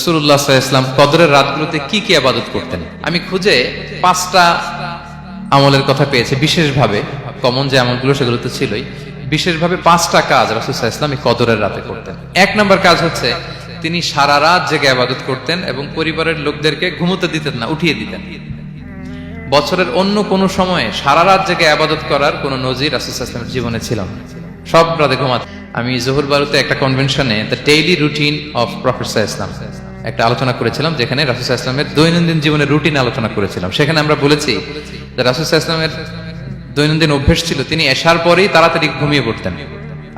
রাসূলুল্লাহ সাল্লাল্লাহু আলাইহি ওয়াসাল্লাম কদরের রাতগুলোতে কি কি ইবাদত করতেন। আমি খুঁজে 5টা আমলের কথা পেয়েছি বিশেষভাবে, কমন যে আমলগুলো সেগুলো তো ছিলই, বিশেষভাবে 5টা কাজ রাসূল সাল্লাল্লাহু আলাইহি ওয়াসাল্লাম এই কদরের রাতে করতেন। 1 নম্বর কাজ হচ্ছে তিনি সারা রাত জেগে ইবাদত করতেন এবং পরিবারের লোকদেরকে ঘুমোতে দিতেন না, উঠিয়ে দিতেন। বছরের অন্য কোনো সময়ে সারা রাত জেগে ইবাদত করার কোনো নজির রাসূল সাল্লাল্লাহু আলাইহি ওয়াসাল্লামের জীবনে ছিল না। সব রাতে ঘুমাতেন। আমি জোহর বারুতে একটা কনভেনশনে the daily routine of prophet সাল্লাল্লাহু আলাইহি ওয়াসাল্লাম একটা আলোচনা করেছিলাম, যেখানে রাসূল সাল্লাল্লাহু আলাইহি ওয়াসাল্লামের দৈনন্দিন জীবনের রুটিন আলোচনা করেছিলাম। সেখানে আমরা বলেছি যে রাসূল সাল্লাল্লাহু আলাইহি ওয়াসাল্লামের দৈনন্দিন অভ্যাস ছিল তিনি এশার পরেই তাড়াতাড়ি ঘুমিয়ে পড়তেন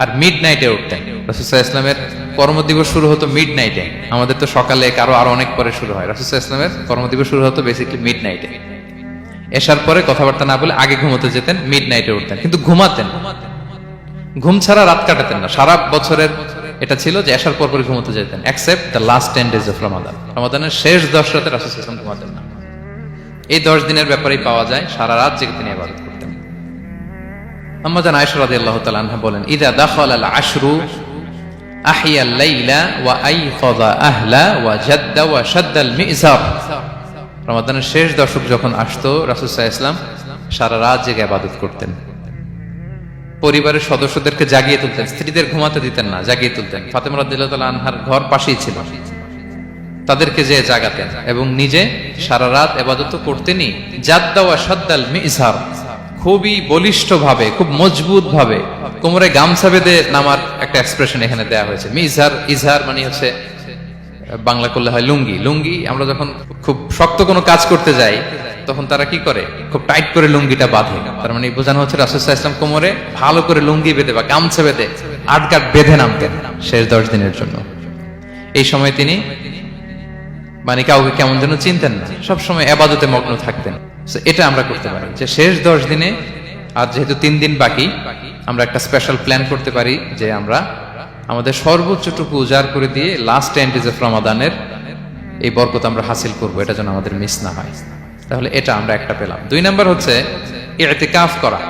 আর মিড নাইটে উঠতেন। রাসূল সাল্লাল্লাহু আলাইহি ওয়াসাল্লামের কর্মদিবস শুরু হতো মিড নাইটে। আমাদের তো সকালে কারো আরো অনেক পরে শুরু হয়, রাসূল সাল্লাল্লাহু আলাইহি ওয়াসাল্লামের কর্মদিবস শুরু হতো বেসিক্যালি মিড নাইটে। এশার পরে কথাবার্তা না বলে আগে ঘুমোতে যেতেন, মিড নাইটে উঠতেন, কিন্তু ঘুমাতেন। ঘুম ছাড়া রাত কাটাতেন না। সারা বছরের এটা ছিল যে এশার পর পরে ঘুমোতে যেতেন, except the last 10 days of Ramadan. রমাদানের শেষ 10 রাতে রাসূল সাল্লাল্লাহু আলাইহি ওয়াসাল্লাম ঘুমাতেন না। এই 10 দিনের ব্যাপারেই পাওয়া যায় সারা রাত জেগে তিনি ইবাদত করতেন। আম্মা জান আয়েশা রাদিয়াল্লাহু তাআলা আনহা বলেন, ইযা দাখালাল আশরু আহিয়াল লাইলা ওয়া আইকাযা আহলা ওয়া জাদ্দা ওয়া শাদ্দাল মিজার। রমাদানের শেষ দশক যখন আসতো রাসূল সাল্লাল্লাহু আলাইহি ওয়াসাল্লাম সারা রাত জেগে ইবাদত করতেন। পরিবারের সদস্যদেরকে জাগিয়ে তুলতেন, স্ত্রীদের ঘুমাতে দিতেন না, জাগিয়ে তুলতেন। ফাতেমা রাদিয়াল্লাহু তাআলা আনহার ঘর পাশেই ছিল, তাদেরকে যে জাগাতেন এবং নিজে সারা রাত ইবাদত করতেনই। জাদ্দা ওয়া শাদ্দাল মিজার, খুবই বলিষ্ঠ ভাবে, খুব মজবুত ভাবে কোমরে গামছা বেঁধে নামার একটা এক্সপ্রেশন এখানে দেয়া হয়েছে। মিজার, ইজহার মানে হচ্ছে বাংলা করলে হয় লুঙ্গি। লুঙ্গি আমরা যখন খুব শক্ত কোনো কাজ করতে যাই তখন তারা কি করে, খুব টাইট করে লুঙ্গিটা বাঁধে। তার মানে বোঝানো হচ্ছে রাসূল সাল্লাল্লাহু আলাইহি ওয়াসাল্লাম কোমরে ভালো করে লুঙ্গি বেঁধে বা গামছা বেঁধে আটকাট বেঁধে নামতেন শেষ 10 দিনের জন্য। এই সময় তিনি মানে কাউকে কেমন যেন চিনতেন না, সবসময় ইবাদতে মগ্ন থাকতেন। এটা আমরা করতে পারি যে শেষ 10 দিনে, আর যেহেতু 3 দিন বাকি, আমরা একটা স্পেশাল প্ল্যান করতে পারি যে আমরা আমাদের সর্বোচ্চটুকু উজাড় করে দিয়ে লাস্ট 10 days অফ রমাদানের এই বরকত আমরা হাসিল করব, এটা যেন আমাদের মিস না হয়। তাহলে এটা আমরা একটা পেলাম। 2 নাম্বার হচ্ছে ইতিকাফ করা।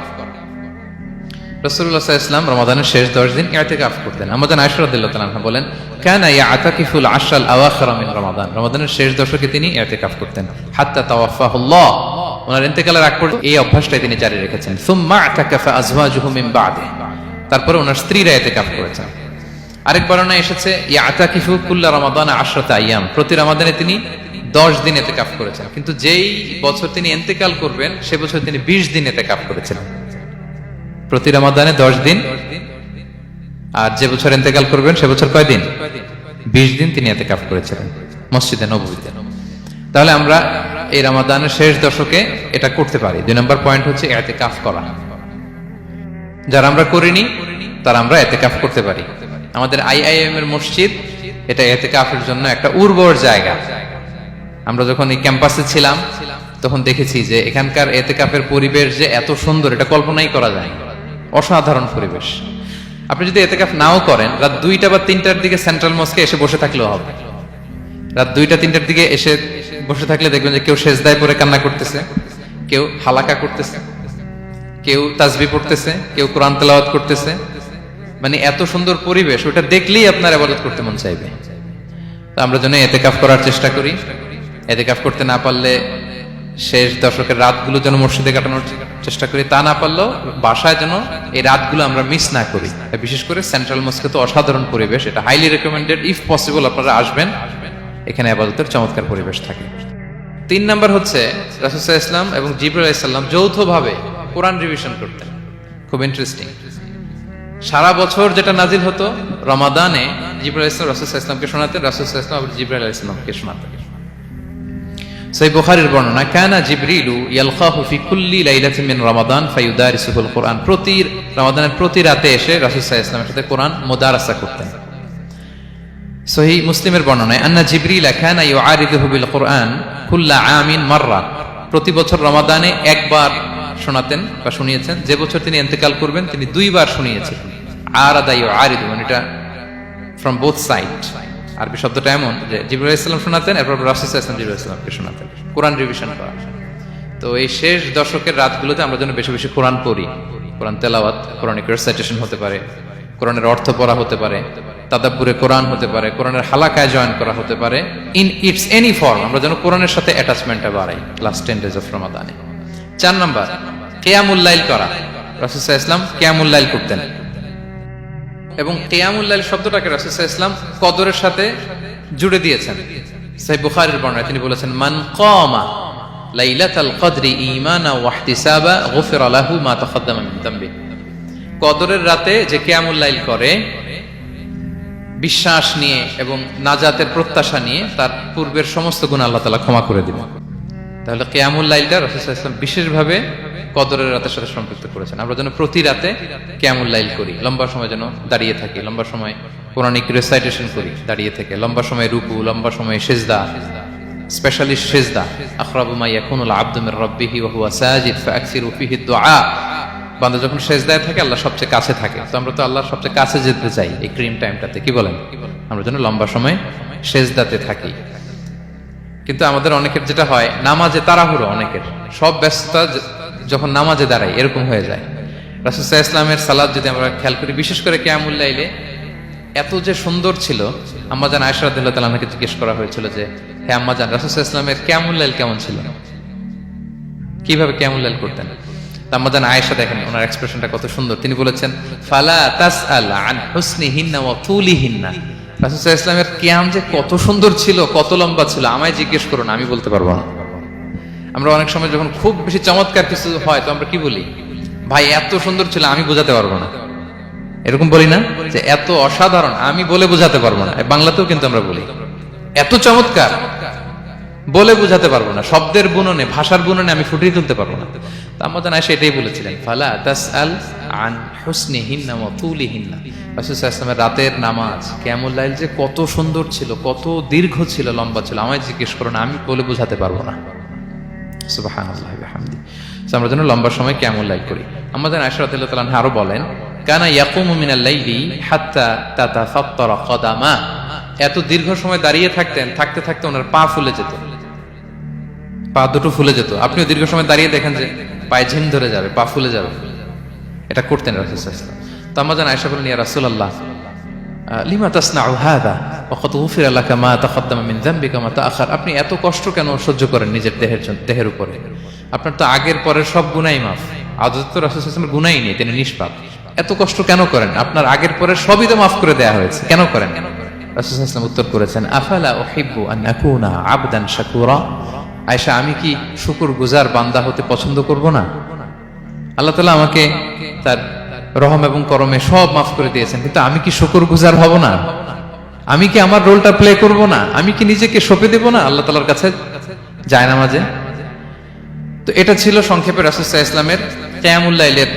রাসূলুল্লাহ সাল্লাল্লাহু আলাইহি ওয়াসাল্লাম রমাদানের শেষ 10 দিন ইতিকাফ করতেন। আম্মা জান আয়েশা রাদিয়াল্লাহু তাআলা আনহা বলেন, কানা ইয়াতাকিফুল আশরাল আওয়াখির মিন রমাদান। রমাদানের শেষ দশকে তিনি ইতিকাফ করতেন হাত্তা তাওয়াফাহুল্লাহ। ওনার ইন্তেকালের আগ পর্যন্ত এই অভ্যাসটাই তিনি জারি রেখেছেন। সুম্মা আতাকাফা আজওয়াজুহু মিন বা'দি, তারপরে ওনার স্ত্রীরা ইতিকাফ করেছেন। আরেক বর্ণনায় এসেছে ইয়াতাকিফু কুল্লা রমাদান 10 আইয়াম, প্রতি রমাদানে তিনি 10 দিন ইতিকাফ করেছেন। কিন্তু যেই বছর তিনি ইন্তেকাল করবেন সে বছর তিনি 20 দিন ইতিকাফ করেছিলেন। প্রতি রমাদানে 10 দিন, আর যে বছর ইন্তেকাল করবেন সে বছর কয় দিন? 20 দিন তিনি ইতিকাফ করেছিলেন মসজিদে নববীতে। তাহলে আমরা এই রমাদানের শেষ দশকে এটা করতে পারি। 2 নম্বর পয়েন্ট হচ্ছে ইতিকাফ করা। যারা আমরা করিনি তারা আমরা ইতিকাফ করতে পারি। আমাদের আইআইএম এর মসজিদ এটা ইতিকাফের জন্য একটা উর্বর জায়গা। আমরা যখন এই ক্যাম্পাসে ছিলাম তখন দেখেছি যে এখানকার ইতিকাফের পরিবেশ যে এত সুন্দর, এটা কল্পনাই করা যায় না। অসাধারণ পরিবেশ। আপনি যদি ইতিকাফ নাও করেন, রাত 2টা বা 3টার দিকে সেন্ট্রাল মস্কে এসে বসে থাকলেও হবে। রাত 2টা 3টার দিকে এসে বসে থাকলে দেখবেন যে কেউ সেজদায় পড়ে কান্না করতেছে, কেউ হালাকা করতেছে, কেউ তাসবিহ পড়তেছে, কেউ কোরআন তেলাওয়াত করতেছে। মানে এত সুন্দর পরিবেশ, ওটা দেখলেই আপনার ইবাদত করতে মন চাইবে। তো আমরা যেন ইতিকাফ করার চেষ্টা করি। ইতিকাফ করতে না পারলে শেষ দশকের রাতগুলো যেন মসজিদে কাটানোর চেষ্টা করি, তা না পারলেও বাসায় যেন এই রাতগুলো আমরা মিস না করি। বিশেষ করে সেন্ট্রাল মস্কে তো অসাধারণ পরিবেশ, এটা হাইলি রেকমেন্ডেড। ইফ পসিবল আপনারা আসবেন, এখানে ইবাদতের চমৎকার পরিবেশ থাকে। 3 নাম্বার হচ্ছে রাসূল সাল্লাল্লাহু আলাইহি ওয়াসাল্লাম এবং জিবরাইল আলাইহিস সালাম যৌথভাবে কোরআন রিভিশন করতেন। খুব ইন্টারেস্টিং। সারা বছর যেটা নাজিল হতো, রমাদানে জিবরাইল আলাইহিস সালাম রাসূল সাল্লাল্লাহু আলাইহি ওয়াসাল্লামকে শোনাতেন, রাসূল সাল্লাল্লাহু আলাইহি ওয়াসাল্লাম জিবরাইল আলাইহিস সালামকে শোনাতেন। সহিহ বুখারীর বর্ণনা, কানা জিবরিলু ইয়ালকাহু ফি কুল্লি লাইলাতিন মিন রমাদান ফায়ুদারিসুহুল কুরআন। প্রতি রমাদানের প্রতি রাতে এসে রাসূল সাল্লাল্লাহু আলাইহি ওয়াসাল্লামের সাথে কোরআন মুদারাসা করতেন। সহিহ মুসলিমের বর্ণনায়, আন্না জিবরিল কানা ইউআরিদুহু বিল কুরআন কুল্লা আমিন মাররা। প্রতি বছর রমাদানে একবার শোনাতেন বা শুনিয়েছেন। যে বছর তিনি ইন্তেকাল করবেন তিনি 2 বার শুনিয়েছেন। আরাদা ইউআরিদু, মানে এটা ফ্রম বোথ সাইড। আরবি শব্দটা এমন যে জিবরাইল আলাইহিস সালাম শোনাতেন, এরপর রাসূল সাল্লাল্লাহু আলাইহি ওয়াসাল্লাম জিবরাইল আলাইহিস সালামকে শোনাতেন। কোরআন রিভিশন করা। তো এই শেষ দশকের রাতগুলোতে আমরা যেন বেশি বেশি কোরআন পড়ি। কোরআন তেলাওয়াত, কোরআনিক রেসাইটেশন হতে পারে, কোরআনের অর্থ পড়া হতে পারে, তাদাব্বুরে কোরআন হতে পারে, কোরআনের হালাকায় জয়েন করা হতে পারে, ইন ইটস এনি ফর্ম। আমরা যেন কোরআনের সাথে অ্যাটাচমেন্টটা বাড়াই লাস্ট 10 days অফ রমাদানে। 4 নাম্বার, কিয়ামুল লাইল করা। রাসূল সাল্লাল্লাহু আলাইহি ওয়াসাল্লাম কিয়ামুল লাইল করতেন, এবং কিয়ামুল লাইল শব্দটাকে রাসূল সাল্লাল্লাহু আলাইহি ওয়াসাল্লাম কদরের সাথে জুড়ে দিয়েছেন। সহিহ বুখারীর বর্ণনায় তিনি বলেছেন, মান কামা লাইলাতাল কদরি ঈমানা ওয়া ইহতিসাবা গুফিরা লাহু মা তাকাদ্দামা মিন যামবি। কদরের রাতে যে কিয়ামুল লাইল করে বিশ্বাস নিয়ে এবং নাজাতের প্রত্যাশা নিয়ে, তার পূর্বের সমস্ত গুনাহ আল্লাহ তাআলা ক্ষমা করে দিবেন। তাহলে কিয়ামুল লাইলটা রাসূল সাল্লাল্লাহু আলাইহি ওয়াসাল্লাম বিশেষভাবে কদরের রাতের সাথে সম্পৃক্ত করেছেন। আমরা যেন প্রতি রাতে কিয়ামুল লাইল করি, লম্বা সময় যেন দাঁড়িয়ে থাকি, লম্বা সময় কোরআনিক রেসাইটেশন করি দাঁড়িয়ে থেকে, লম্বা সময় রুকু, লম্বা সময় সিজদা, স্পেশালি সিজদা। আখরাবু মা ইয়াকুনুল আবদু মির রাব্বিহি ওয়া হুয়া সাজিদ ফাআকসিরু ফিহি দুআ। বান্দা যখন সিজদায় থাকে আল্লাহ সবচেয়ে কাছে থাকে, তো আমরা তো আল্লাহর সবচেয়ে কাছে যেতে চাই এই ক্রিম টাইমটাতে, কি বলেন? আমরা যেন লম্বা সময় সিজদাতে থাকি। কিন্তু আমাদের অনেকের যেটা হয়, নামাজে তাড়াহুড়ো, অনেকের সব ব্যস্ততা যখন নামাজে দাঁড়াই এরকম হয়ে যায়। রাসূল সাল্লাল্লাহু আলাইহি ওয়াসাল্লামের সালাত যদি আমরা খেয়াল করি, বিশেষ করে কিয়ামুল লাইলে এত যে সুন্দর ছিল। আম্মাজান আয়েশা রাদিয়াল্লাহু তাআলা আনহাকে জিজ্ঞেস করা হয়েছিল যে, হে আম্মাজান, রাসূল সাল্লাল্লাহু আলাইহি ওয়াসাল্লামের কিয়ামুল লাইল কেমন ছিল, কিভাবে কিয়ামুল লাইল করতেন? আম্মাজান আয়েশা দেখেন ওনার এক্সপ্রেশনটা কত সুন্দর। তিনি বলেছেন, ফালা তাসআল আন হুসনিহিন্না ওয়া তুলিহিন্না। রাসূল সাল্লাল্লাহু আলাইহি ওয়াসাল্লামের কিয়াম যে কত সুন্দর ছিল, কত লম্বা ছিল, আমায় জিজ্ঞেস করো না, আমি বলতে পারবো না। আমরা অনেক সময় যখন খুব বেশি চমৎকার কিছু হয় তো আমরা কি বলি, ভাই এত সুন্দর ছিল, আমি বোঝাতে পারবো না। এরকম বলি না যে এত অসাধারণ, আমি বলে বোঝাতে পারবো না। বাংলাতেও কিন্তু আমরা বলি এত চমৎকার, বলে বোঝাতে পারবো না, শব্দের বুননে, ভাষার বুননে আমি ফুটিয়ে তুলতে পারবো না। তো আম্মাজান আয়েশা এটাই বলেছিলেন, ফালা তাসআল আন হুসনিহিন্না ওয়া তুলিহিন্না। রাসূল সাল্লাল্লাহু আলাইহি ওয়াসাল্লামের রাতের নামাজ কিয়ামুল লাইল যে কত সুন্দর ছিল, কত দীর্ঘ ছিল, লম্বা ছিল, আমায় জিজ্ঞেস করো না, আমি বলে বোঝাতে পারবো না। সুবহানাল্লাহি ওয়া বিহামদিহি। আমরা যেন লম্বা সময় কিয়ামুল লাইল করি। আম্মাজান আয়েশা রাদিয়াল্লাহু তাআলা আনহা আরো বলেন, কানা ইয়াকুমু মিনাল লাইলি হাত্তা তাতাফাত্তারা কদামা। এত দীর্ঘ সময় দাঁড়িয়ে থাকতেন, থাকতে থাকতে ওনার পা ফুলে যেত, পা দুটো ফুলে যেত। আপনিও দীর্ঘ সময় দাঁড়িয়ে দেখেন যে পায়ে ঝিম ধরে যাবে, পা ফুলে যাবে, এটা করতেন রাসূল সাল্লাল্লাহু আলাইহি ওয়াসাল্লাম। তো আম্মাজান আয়েশা বলেন, ইয়া রাসূলুল্লাহ লিমা তাসনাউ হাযা ওয়া ক্বাদ গুফিরা লাকা মা তাকাদ্দামা মিন যামবিকা মা তাআখার। আপনি এত কষ্ট কেন সহ্য করেন নিজের দেহের উপরে? আপনার তো আগের পরের সব গুনাহই মাফ। আদত তো রাসূল সাল্লাল্লাহু আলাইহি ওয়াসাল্লামের গুনাহই নেই, তিনি নিষ্পাপ। এত কষ্ট কেন করেন? আপনার আগের পরের সবই তো মাফ করে দেয়া হয়েছে, কেন করেন? রাসূল সাল্লাল্লাহু আলাইহি ওয়াসাল্লাম উত্তর করেছেন, আফালা উহিব্বু আন আকুনা আবদান শাকুরা। আয়েশা, আমি কি শুকরগুজার বান্দা হতে পছন্দ করব না? আল্লাহ তাআলা আমাকে তার রহম এবং করমে সব মাফ করে দিয়েছেন, কিন্তু আমি কি শুকরগুজার হব না? আমি কি আমার রোলটা প্লে করব না? আমি কি নিজেকে সঁপে দেব না আল্লাহ তাআলার কাছে জায়নামাজে? তো এটা ছিল সংক্ষেপে রাসূল সাল্লাল্লাহু আলাইহি ওয়াসাল্লামের কিয়ামুল লাইলের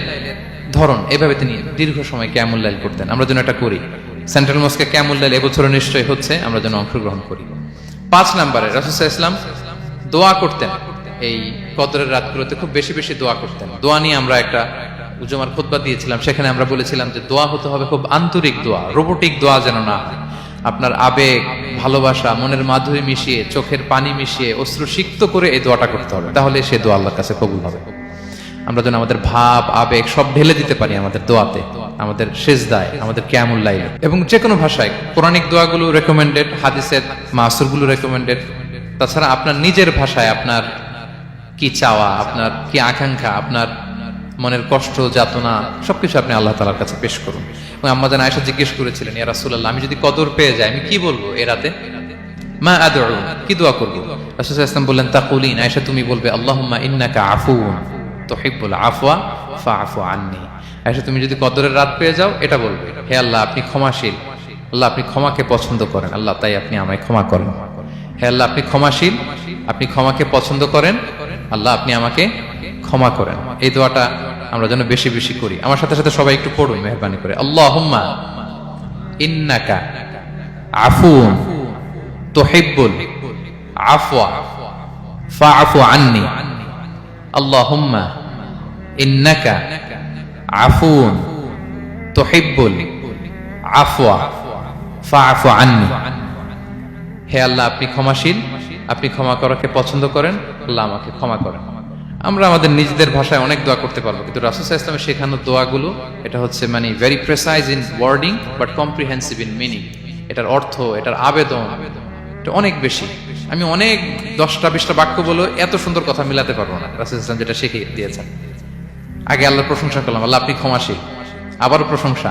ধরন। এভাবে তিনি দীর্ঘ সময় কিয়ামুল লাইল করতেন। আমরা যেন এটা করি। সেন্ট্রাল মস্কে কিয়ামুল লাইল এবছর নিশ্চয়ই হচ্ছে, আমরা যেন অংশগ্রহণ করি। 5 নম্বরে রাসূল সাল্লাল্লাহু আলাইহি ওয়াসাল্লাম দোয়া করতেন। এই কদরের রাতগুলোতে খুব বেশি বেশি দোয়া করতেন। দোয়া নিয়ে আমরা একটা উজুমার খুতবা দিয়েছিলাম, সেখানে আমরা বলেছিলাম যে দোয়া হতে হবে খুব আন্তরিক দোয়া, রোবোটিক দোয়া যেন না হয়। আপনার আবেগ, ভালোবাসা, মনের মাধুরী মিশিয়ে, চোখের পানি মিশিয়ে, অশ্রু সিক্ত করে এই দোয়াটা করতে হবে, তাহলে সে দোয়া আল্লাহর কাছে কবুল হবে। আমরা যেন আমাদের ভাব, আবেগ সব ঢেলে দিতে পারি আমাদের দোয়াতে, আমাদের সিজদায়, আমাদের কিয়ামুল লাইলে। এবং যে কোনো ভাষায় কোরআনিক দোয়াগুলো রেকমেন্ডেড, হাদিসের মাসুরগুলো রেকমেন্ডেড। তাছাড়া আপনার নিজের ভাষায় আপনার কি চাওয়া, আপনার কি আকাঙ্ক্ষা, আপনার মনের কষ্ট, যাতনা সবকিছু আপনি আল্লাহ তাআলার কাছে পেশ করুন। এবং আম্মাজান আয়েশা জিজ্ঞেস করেছিলেন, ইয়া রাসূলুল্লাহ, আমি যদি কদর পেয়ে যাই আমি কি বলবো এ রাতে? মা আদউ, কি দোয়া করব? রাসূল সাল্লাল্লাহু আলাইহি ওয়াসাল্লাম বললেন, তাকুলিন, আয়েশা তুমি বলবে, আল্লাহুম্মা ইন্নাকা আফুউন তুহিব্বুল আফওয়া ফাআফু আন্নী। আয়েশা তুমি যদি কদরের রাত পেয়ে যাও এটা বলবে, হে আল্লাহ আপনি ক্ষমাশীল, আল্লাহ আপনি ক্ষমাকে পছন্দ করেন, আল্লাহ তাই আপনি আমায় ক্ষমা করেন। হে আল্লাহ আপনি ক্ষমাশীল, আপনি ক্ষমাকে পছন্দ করেন, আল্লাহ আপনি আমাকে ক্ষমা করেন। এই দোয়াটা আমরা যেন বেশি বেশি করি। আমার সাথে সাথে সবাই একটু পড়ুন মেহেরবানি করে, আল্লাহুম্মা ইন্নাকা আফুউন তুহিব্বুল আফওয়া ফাআফু আন্নী। আল্লাহুম্মা ইন্নাকা আফুউন তুহিব্বুল আফওয়া ফাআফু আন্নী। হে আল্লাহ আপনি ক্ষমাশীল, আপনি ক্ষমা করাকে পছন্দ করেন, আল্লাহ আমাকে ক্ষমা করেন। আমরা আমাদের নিজেদের ভাষায় অনেক দোয়া করতে পারবো, কিন্তু রাসূল সাল্লাল্লাহু আলাইহি ওয়াসাল্লামের শেখানো দোয়াগুলো এটা হচ্ছে মানে very precise in wording but comprehensive in meaning. এটার অর্থ, এটার আবেদন এটা অনেক বেশি। আমি অনেক 10টা-20টা বাক্য বলে এত সুন্দর কথা মিলাতে পারবো না। রাসূল সাল্লাল্লাহু আলাইহি ওয়াসাল্লাম যেটা শিখিয়ে দিয়েছেন, আগে আল্লাহর প্রশংসা করলাম, আল্লাহ আপনি ক্ষমাশীল, আবারও প্রশংসা,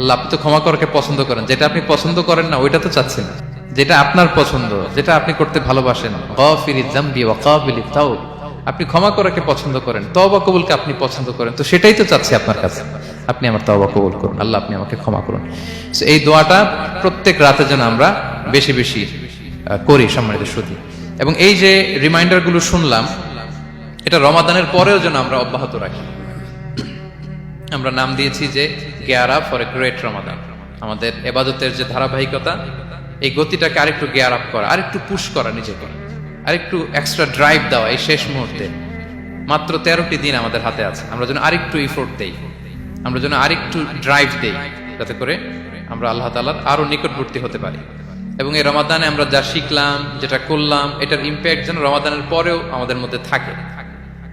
আল্লাহ আপনি তো ক্ষমা করাকে পছন্দ করেন। যেটা আপনি পছন্দ করেন না ওইটা তো চাচ্ছেন, যেটা আপনার পছন্দ, যেটা আপনি করতে ভালোবাসেন, গাফিরিয যামবি ওয়া কাবিলিত তাওব, আপনি ক্ষমা করাকে পছন্দ করেন, তওবা কবুলকে আপনি পছন্দ করেন, তো সেটাই তো চাচ্ছি আপনার কাছে, আপনি আমার তওবা কবুল করুন, আল্লাহ আপনি আমাকে ক্ষমা করুন। So, এই দোয়াটা প্রত্যেক রাতে যেন আমরা বেশি বেশি করি সম্মানিত শ্রোতা। এবং এই যে রিমাইন্ডার গুলো শুনলাম, এটা রমাদানের পরেও যেন আমরা অব্যাহত রাখি। আমরা নাম দিয়েছি যে gear up for a great Ramadan. আমাদের ইবাদতের যে ধারাবাহিকতা, এই গতিটাকে আরেকটু গিয়ার আপ করা, আরেকটু পুশ করা নিজেকে, আরেকটু এক্সট্রা ড্রাইভ দেওয়া এই শেষ মুহূর্তে। মাত্র 13টি দিন আমাদের হাতে আছে, আমরা যেন আরেকটু এফোর্ট দেই, আমরা যেন আরেকটু ড্রাইভ দেই, যাতে করে আমরা আল্লাহ তাআলার আরো নিকটবর্তী হতে পারি। এবং এই রমাদানে আমরা যা শিখলাম, যেটা করলাম, এটার ইম্প্যাক্ট যেন রমাদানের পরেও আমাদের মধ্যে থাকে।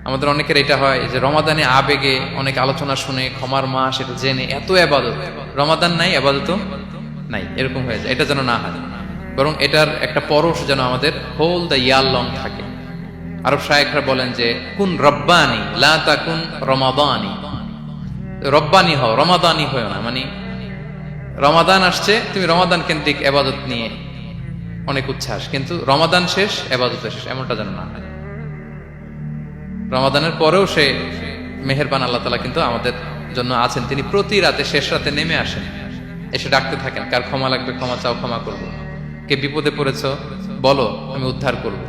আমাদের অনেকের এটা হয় যে রমাদানে আবেগে অনেক আলোচনা শুনে, ক্ষমার মাস এটা জেনে এত ইবাদত, রমাদান নাই ইবাদত নাই, এরকম হয়ে যায়। এটা যেন না হয়, বরং এটার একটা পরশ যেন আমাদের হোল দ্য ইয়ার লং থাকে। আরব শায়েখরা বলেন যে কুন রব্বানি লা তাকুন রমাদানি, রব্বানি হও, রমাদানি হও না। মানে রমাদান আসছে, তুমি রমাদান কেন্দ্রিক ইবাদত নিয়ে অনেক উচ্ছ্বাস, কিন্তু রমাদান শেষ ইবাদত শেষ, এমনটা যেন না হয়। রমাদানের পরেও সে মেহেরবান আল্লাহ তাআলা কিন্তু আমাদের জন্য আছেন। তিনি প্রতি রাতে শেষ রাতে নেমে আসেন, এসে ডাকতে থাকেন, কার ক্ষমা লাগবে ক্ষমা চাও, ক্ষমা করব, কে বিপদে পড়েছো বলো, আমি উদ্ধার করব।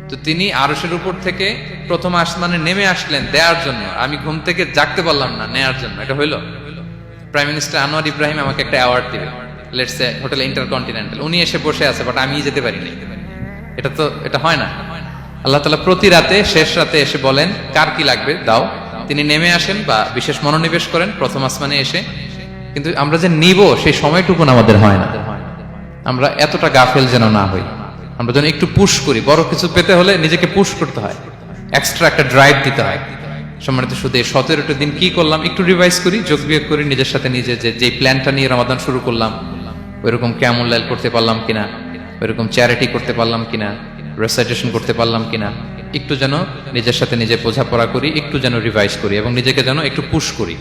তো তিনি আরশের উপর থেকে প্রথম আসমানে নেমে আসলেন দেওয়ার জন্য। আমি ঘুম থেকে জাগতে পারলাম না, নেয়ার জন্য। এটা হইলো প্রাইম মিনিস্টার আনোয়ার ইব্রাহিম আমাকে একটা অ্যাওয়ার্ড দিবে, লেটস সে হোটেল ইন্টারকন্টিনেন্টাল, উনি এসে বসে আছে, বাট আমি যেতে পারিনি। এটা হয় না। আল্লাহ তাআলা প্রতি রাতে শেষ রাতে এসে বলেন কার কি লাগবে দাও, তিনি নেমে আসেন বা বিশেষ মনোনিবেশ করেন প্রথম আসমানে এসে। কিন্তু আমরা যে নিব সেই সময়টুকুন আমাদের হয় না। আমরা এতটা গাফেল যেন না হই, আমরা যেন একটু পুশ করি। বড় কিছু পেতে হলে নিজেকে পুশ করতে হয়, এক্সট্রা একটা ড্রাইভ দিতে হয়। সম্মানিত শুধু এই 17টা দিন কি করলাম একটু রিভাইজ করি, যোগ বিয়োগ করি নিজের সাথে নিজে, যে প্ল্যানটা নিয়ে রমাদান শুরু করলাম ওইরকম কিয়ামুল লাইল করতে পারলাম কিনা, ওইরকম চ্যারিটি করতে পারলাম কিনা, রেসাইটেশন করতে পারলাম কিনা, একটু যেন নিজের সাথে নিজে বোঝাপড়া করি, একটু যেন রিভাইজ করি এবং নিজেকে যেন একটু পুশ করি।